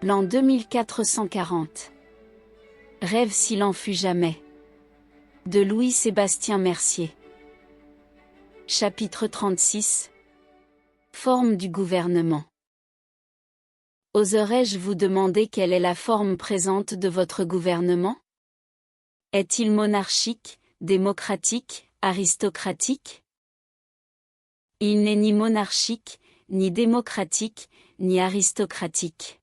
L'an 2440. Rêve s'il en fut jamais. De Louis-Sébastien Mercier. Chapitre 36. Forme du gouvernement. Oserais-je vous demander quelle est la forme présente de votre gouvernement? Est-il monarchique, démocratique, aristocratique? Il n'est ni monarchique, ni démocratique, ni aristocratique.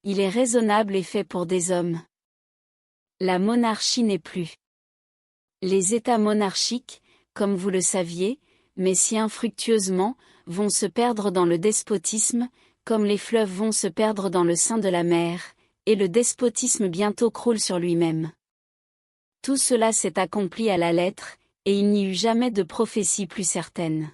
Il est raisonnable et fait pour des hommes. La monarchie n'est plus. Les États monarchiques, comme vous le saviez, mais si infructueusement, vont se perdre dans le despotisme, comme les fleuves vont se perdre dans le sein de la mer, et le despotisme bientôt croule sur lui-même. Tout cela s'est accompli à la lettre, et il n'y eut jamais de prophétie plus certaine.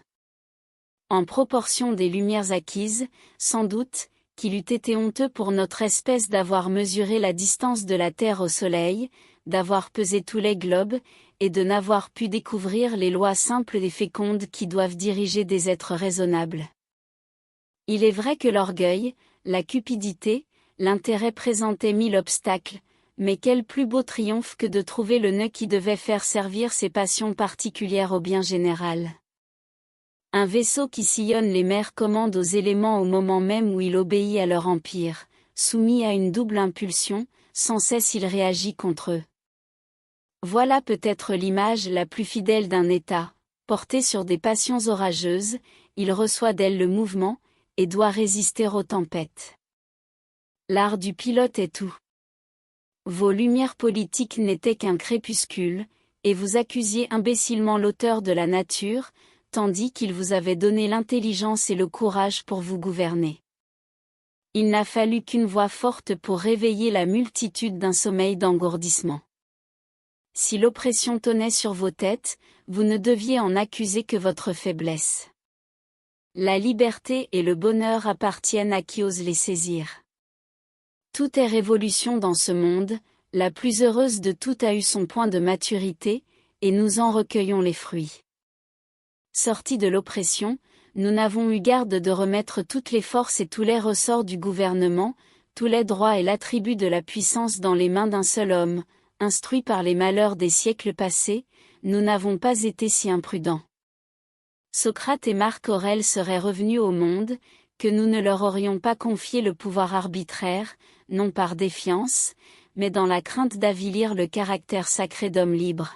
En proportion des lumières acquises, sans doute, qu'il eût été honteux pour notre espèce d'avoir mesuré la distance de la Terre au Soleil, d'avoir pesé tous les globes, et de n'avoir pu découvrir les lois simples et fécondes qui doivent diriger des êtres raisonnables. Il est vrai que l'orgueil, la cupidité, l'intérêt présentaient mille obstacles, mais quel plus beau triomphe que de trouver le nœud qui devait faire servir ses passions particulières au bien général. Un vaisseau qui sillonne les mers commande aux éléments au moment même où il obéit à leur empire, soumis à une double impulsion, sans cesse il réagit contre eux. Voilà peut-être l'image la plus fidèle d'un État, porté sur des passions orageuses, il reçoit d'elles le mouvement, et doit résister aux tempêtes. L'art du pilote est tout. Vos lumières politiques n'étaient qu'un crépuscule, et vous accusiez imbécilement l'auteur de la nature, tandis qu'il vous avait donné l'intelligence et le courage pour vous gouverner. Il n'a fallu qu'une voix forte pour réveiller la multitude d'un sommeil d'engourdissement. Si l'oppression tenait sur vos têtes, vous ne deviez en accuser que votre faiblesse. La liberté et le bonheur appartiennent à qui ose les saisir. Tout est révolution dans ce monde, la plus heureuse de toutes a eu son point de maturité, et nous en recueillons les fruits. Sortis de l'oppression, nous n'avons eu garde de remettre toutes les forces et tous les ressorts du gouvernement, tous les droits et l'attribut de la puissance dans les mains d'un seul homme, instruit par les malheurs des siècles passés, nous n'avons pas été si imprudents. Socrate et Marc Aurèle seraient revenus au monde, que nous ne leur aurions pas confié le pouvoir arbitraire, non par défiance, mais dans la crainte d'avilir le caractère sacré d'homme libre.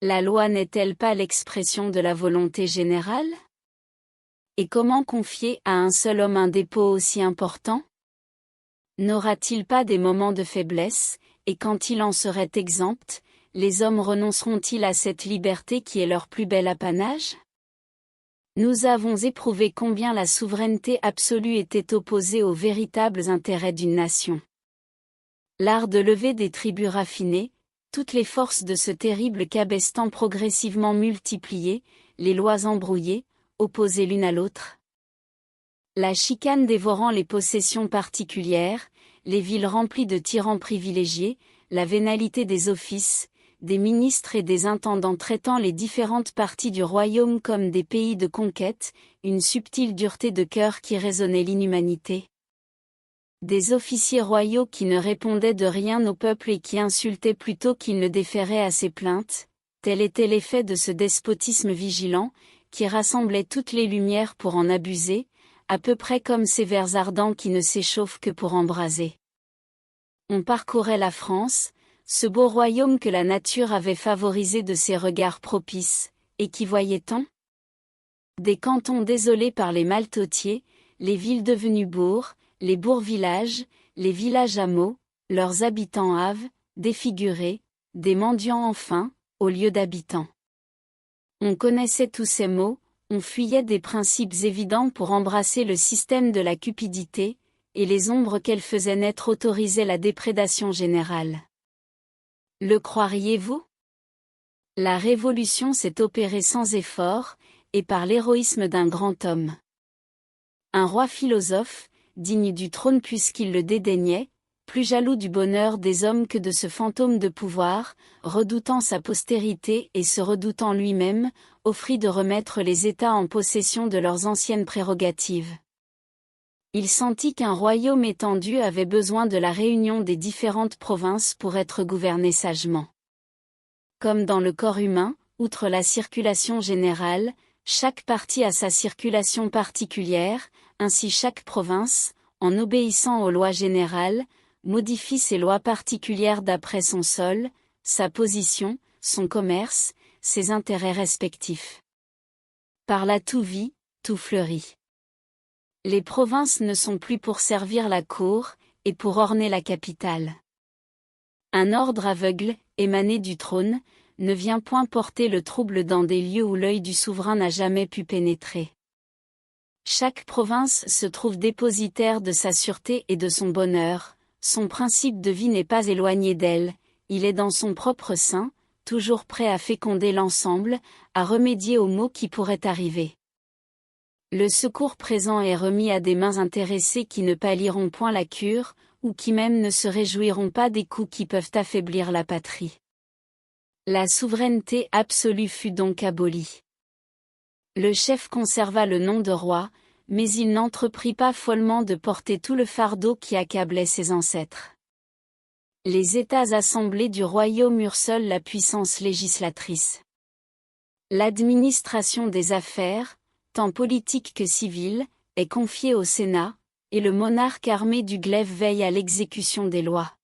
La loi n'est-elle pas l'expression de la volonté générale? Et comment confier à un seul homme un dépôt aussi important? N'aura-t-il pas des moments de faiblesse, et quand il en serait exempt, les hommes renonceront-ils à cette liberté qui est leur plus bel apanage? Nous avons éprouvé combien la souveraineté absolue était opposée aux véritables intérêts d'une nation. L'art de lever des tribus raffinées, toutes les forces de ce terrible cabestan progressivement multipliées, les lois embrouillées, opposées l'une à l'autre. La chicane dévorant les possessions particulières, les villes remplies de tyrans privilégiés, la vénalité des offices, des ministres et des intendants traitant les différentes parties du royaume comme des pays de conquête, une subtile dureté de cœur qui raisonnait l'inhumanité. Des officiers royaux qui ne répondaient de rien au peuple et qui insultaient plutôt qu'ils ne déféraient à ses plaintes, tel était l'effet de ce despotisme vigilant, qui rassemblait toutes les lumières pour en abuser, à peu près comme ces vers ardents qui ne s'échauffent que pour embraser. On parcourait la France, ce beau royaume que la nature avait favorisé de ses regards propices, et qui voyait tant? Des cantons désolés par les maltautiers, les villes devenues bourgs, les bourgs-villages, les villages-hameaux, leurs habitants hâves, défigurés, des mendiants enfin, au lieu d'habitants. On connaissait tous ces mots, on fuyait des principes évidents pour embrasser le système de la cupidité, et les ombres qu'elle faisait naître autorisaient la déprédation générale. Le croiriez-vous? La révolution s'est opérée sans effort, et par l'héroïsme d'un grand homme. Un roi philosophe, digne du trône puisqu'il le dédaignait, plus jaloux du bonheur des hommes que de ce fantôme de pouvoir, redoutant sa postérité et se redoutant lui-même, offrit de remettre les États en possession de leurs anciennes prérogatives. Il sentit qu'un royaume étendu avait besoin de la réunion des différentes provinces pour être gouverné sagement. Comme dans le corps humain, outre la circulation générale, chaque partie a sa circulation particulière, ainsi chaque province, en obéissant aux lois générales, modifie ses lois particulières d'après son sol, sa position, son commerce, ses intérêts respectifs. Par là tout vit, tout fleurit. Les provinces ne sont plus pour servir la cour, et pour orner la capitale. Un ordre aveugle, émané du trône, ne vient point porter le trouble dans des lieux où l'œil du souverain n'a jamais pu pénétrer. Chaque province se trouve dépositaire de sa sûreté et de son bonheur, son principe de vie n'est pas éloigné d'elle, il est dans son propre sein, toujours prêt à féconder l'ensemble, à remédier aux maux qui pourraient arriver. Le secours présent est remis à des mains intéressées qui ne pâliront point la cure, ou qui même ne se réjouiront pas des coups qui peuvent affaiblir la patrie. La souveraineté absolue fut donc abolie. Le chef conserva le nom de roi, mais il n'entreprit pas follement de porter tout le fardeau qui accablait ses ancêtres. Les États assemblés du royaume eurent seuls la puissance législatrice. L'administration des affaires, tant politique que civile, est confiée au Sénat, et le monarque armé du glaive veille à l'exécution des lois.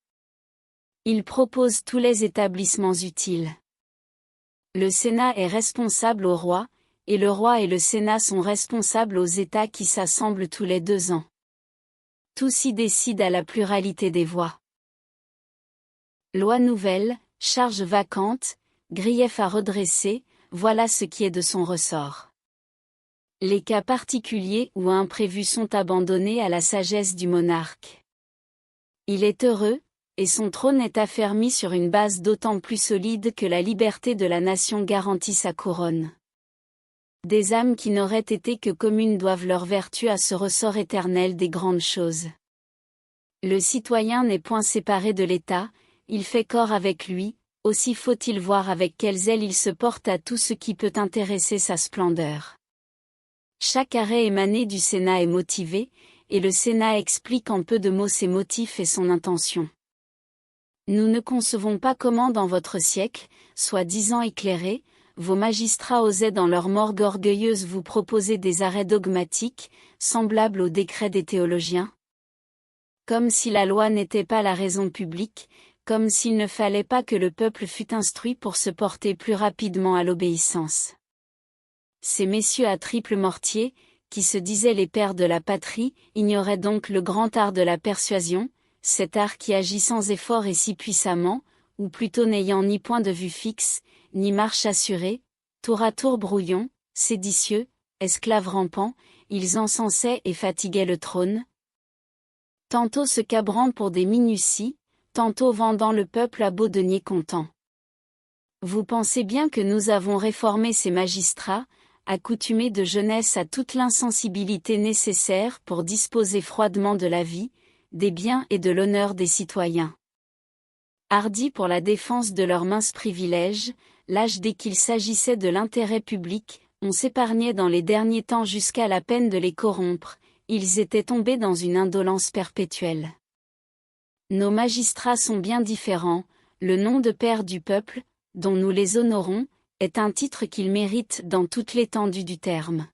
Il propose tous les établissements utiles. Le Sénat est responsable au roi, et le roi et le Sénat sont responsables aux États qui s'assemblent tous les 2 ans. Tous y décident à la pluralité des voix. Loi nouvelle, charge vacante, grief à redresser, voilà ce qui est de son ressort. Les cas particuliers ou imprévus sont abandonnés à la sagesse du monarque. Il est heureux, et son trône est affermi sur une base d'autant plus solide que la liberté de la nation garantit sa couronne. Des âmes qui n'auraient été que communes doivent leur vertu à ce ressort éternel des grandes choses. Le citoyen n'est point séparé de l'État, il fait corps avec lui, aussi faut-il voir avec quel zèle il se porte à tout ce qui peut intéresser sa splendeur. Chaque arrêt émané du Sénat est motivé, et le Sénat explique en peu de mots ses motifs et son intention. Nous ne concevons pas comment dans votre siècle, soi-disant éclairé, vos magistrats osaient dans leur morgue orgueilleuse vous proposer des arrêts dogmatiques, semblables aux décrets des théologiens. Comme si la loi n'était pas la raison publique, comme s'il ne fallait pas que le peuple fût instruit pour se porter plus rapidement à l'obéissance. Ces messieurs à triple mortier, qui se disaient les pères de la patrie, ignoraient donc le grand art de la persuasion, cet art qui agit sans effort et si puissamment, ou plutôt n'ayant ni point de vue fixe, ni marche assurée, tour à tour brouillon, séditieux, esclaves rampants, ils encensaient et fatiguaient le trône. Tantôt se cabrant pour des minuties, tantôt vendant le peuple à beaux deniers contents. Vous pensez bien que nous avons réformé ces magistrats, accoutumés de jeunesse à toute l'insensibilité nécessaire pour disposer froidement de la vie, des biens et de l'honneur des citoyens. Hardis pour la défense de leurs minces privilèges, lâches dès qu'il s'agissait de l'intérêt public, on s'épargnait dans les derniers temps jusqu'à la peine de les corrompre, ils étaient tombés dans une indolence perpétuelle. Nos magistrats sont bien différents, le nom de père du peuple, dont nous les honorons, est un titre qu'ils méritent dans toute l'étendue du terme.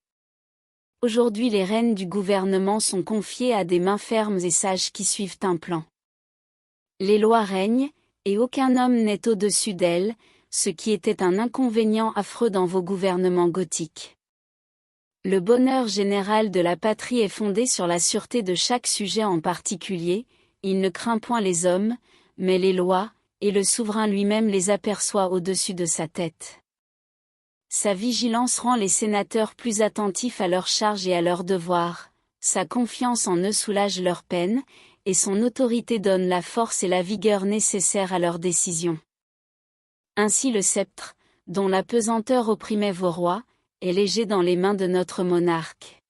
Aujourd'hui les rênes du gouvernement sont confiées à des mains fermes et sages qui suivent un plan. Les lois règnent, et aucun homme n'est au-dessus d'elles, ce qui était un inconvénient affreux dans vos gouvernements gothiques. Le bonheur général de la patrie est fondé sur la sûreté de chaque sujet en particulier, il ne craint point les hommes, mais les lois, et le souverain lui-même les aperçoit au-dessus de sa tête. Sa vigilance rend les sénateurs plus attentifs à leurs charges et à leurs devoirs, sa confiance en eux soulage leurs peines, et son autorité donne la force et la vigueur nécessaires à leurs décisions. Ainsi le sceptre, dont la pesanteur opprimait vos rois, est léger dans les mains de notre monarque.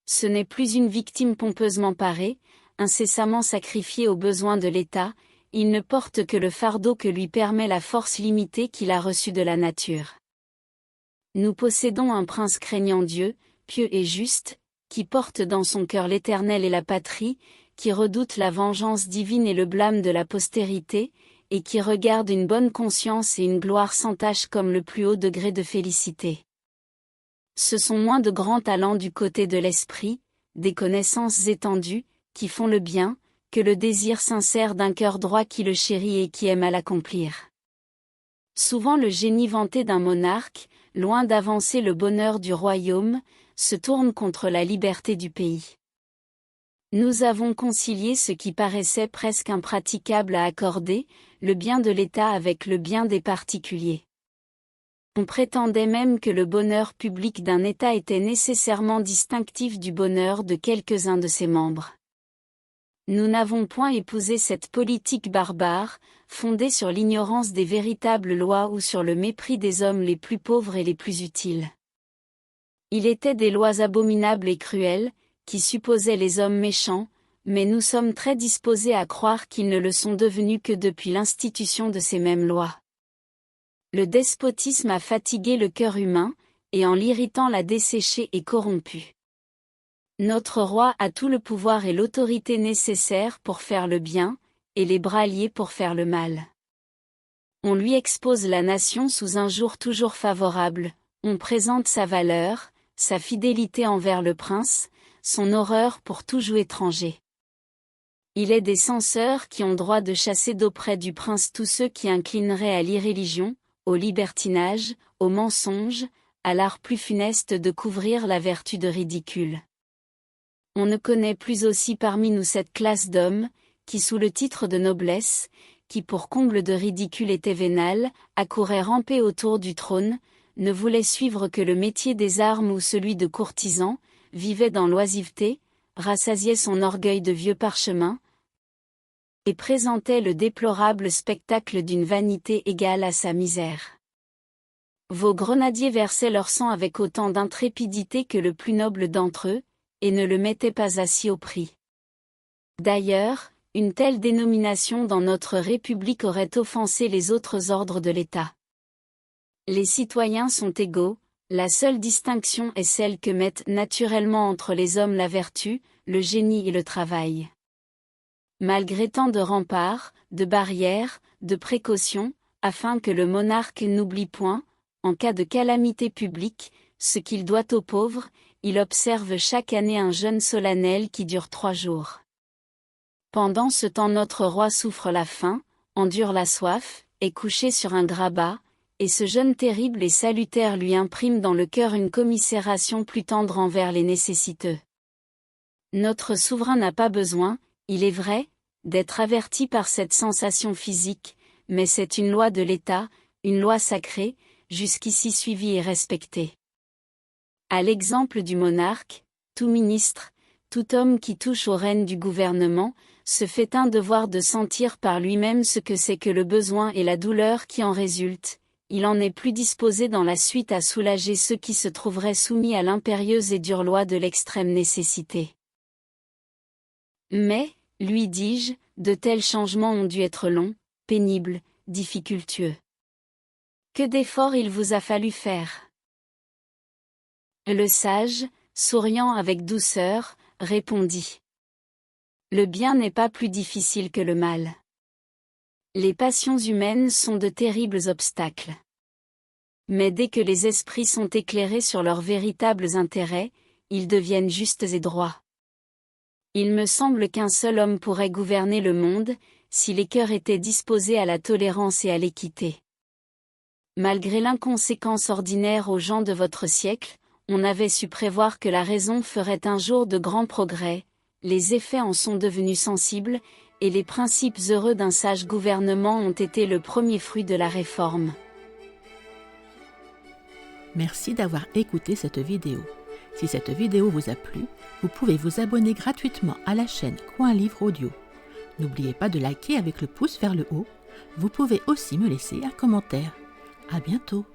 Ce n'est plus une victime pompeusement parée, incessamment sacrifiée aux besoins de l'État, il ne porte que le fardeau que lui permet la force limitée qu'il a reçue de la nature. Nous possédons un prince craignant Dieu, pieux et juste, qui porte dans son cœur l'Éternel et la patrie, qui redoute la vengeance divine et le blâme de la postérité, et qui regarde une bonne conscience et une gloire sans tache comme le plus haut degré de félicité. Ce sont moins de grands talents du côté de l'esprit, des connaissances étendues, qui font le bien, que le désir sincère d'un cœur droit qui le chérit et qui aime à l'accomplir. Souvent le génie vanté d'un monarque, loin d'avancer le bonheur du royaume, se tourne contre la liberté du pays. Nous avons concilié ce qui paraissait presque impraticable à accorder, le bien de l'État avec le bien des particuliers. On prétendait même que le bonheur public d'un État était nécessairement distinctif du bonheur de quelques-uns de ses membres. Nous n'avons point épousé cette politique barbare, fondée sur l'ignorance des véritables lois ou sur le mépris des hommes les plus pauvres et les plus utiles. Il était des lois abominables et cruelles, qui supposaient les hommes méchants, mais nous sommes très disposés à croire qu'ils ne le sont devenus que depuis l'institution de ces mêmes lois. Le despotisme a fatigué le cœur humain, et en l'irritant l'a desséché et corrompu. Notre roi a tout le pouvoir et l'autorité nécessaires pour faire le bien, et les bras liés pour faire le mal. On lui expose la nation sous un jour toujours favorable, on présente sa valeur, sa fidélité envers le prince, son horreur pour tout joug étranger. Il est des censeurs qui ont droit de chasser d'auprès du prince tous ceux qui inclineraient à l'irréligion, au libertinage, au mensonge, à l'art plus funeste de couvrir la vertu de ridicule. On ne connaît plus aussi parmi nous cette classe d'hommes, qui sous le titre de noblesse, qui pour comble de ridicule était vénale, accourait ramper autour du trône, ne voulait suivre que le métier des armes ou celui de courtisan, vivait dans l'oisiveté, rassasiait son orgueil de vieux parchemin, et présentait le déplorable spectacle d'une vanité égale à sa misère. Vos grenadiers versaient leur sang avec autant d'intrépidité que le plus noble d'entre eux, et ne le mettaient pas assis au prix. D'ailleurs, une telle dénomination dans notre République aurait offensé les autres ordres de l'État. Les citoyens sont égaux, la seule distinction est celle que mettent naturellement entre les hommes la vertu, le génie et le travail. Malgré tant de remparts, de barrières, de précautions, afin que le monarque n'oublie point, en cas de calamité publique, ce qu'il doit aux pauvres, il observe chaque année un jeûne solennel qui dure 3 jours. Pendant ce temps notre roi souffre la faim, endure la soif, est couché sur un grabat, et ce jeûne terrible et salutaire lui imprime dans le cœur une commisération plus tendre envers les nécessiteux. Notre souverain n'a pas besoin, il est vrai, d'être averti par cette sensation physique, mais c'est une loi de l'État, une loi sacrée, jusqu'ici suivie et respectée. À l'exemple du monarque, tout ministre, tout homme qui touche aux rênes du gouvernement, se fait un devoir de sentir par lui-même ce que c'est que le besoin et la douleur qui en résultent, il en est plus disposé dans la suite à soulager ceux qui se trouveraient soumis à l'impérieuse et dure loi de l'extrême nécessité. Mais, lui dis-je, de tels changements ont dû être longs, pénibles, difficultueux. Que d'efforts il vous a fallu faire. Le sage, souriant avec douceur, répondit. Le bien n'est pas plus difficile que le mal. Les passions humaines sont de terribles obstacles. Mais dès que les esprits sont éclairés sur leurs véritables intérêts, ils deviennent justes et droits. Il me semble qu'un seul homme pourrait gouverner le monde, si les cœurs étaient disposés à la tolérance et à l'équité. Malgré l'inconséquence ordinaire aux gens de votre siècle, on avait su prévoir que la raison ferait un jour de grands progrès, les effets en sont devenus sensibles, et les principes heureux d'un sage gouvernement ont été le premier fruit de la réforme. Merci d'avoir écouté cette vidéo. Si cette vidéo vous a plu, vous pouvez vous abonner gratuitement à la chaîne Coin Livre Audio. N'oubliez pas de liker avec le pouce vers le haut. Vous pouvez aussi me laisser un commentaire. À bientôt.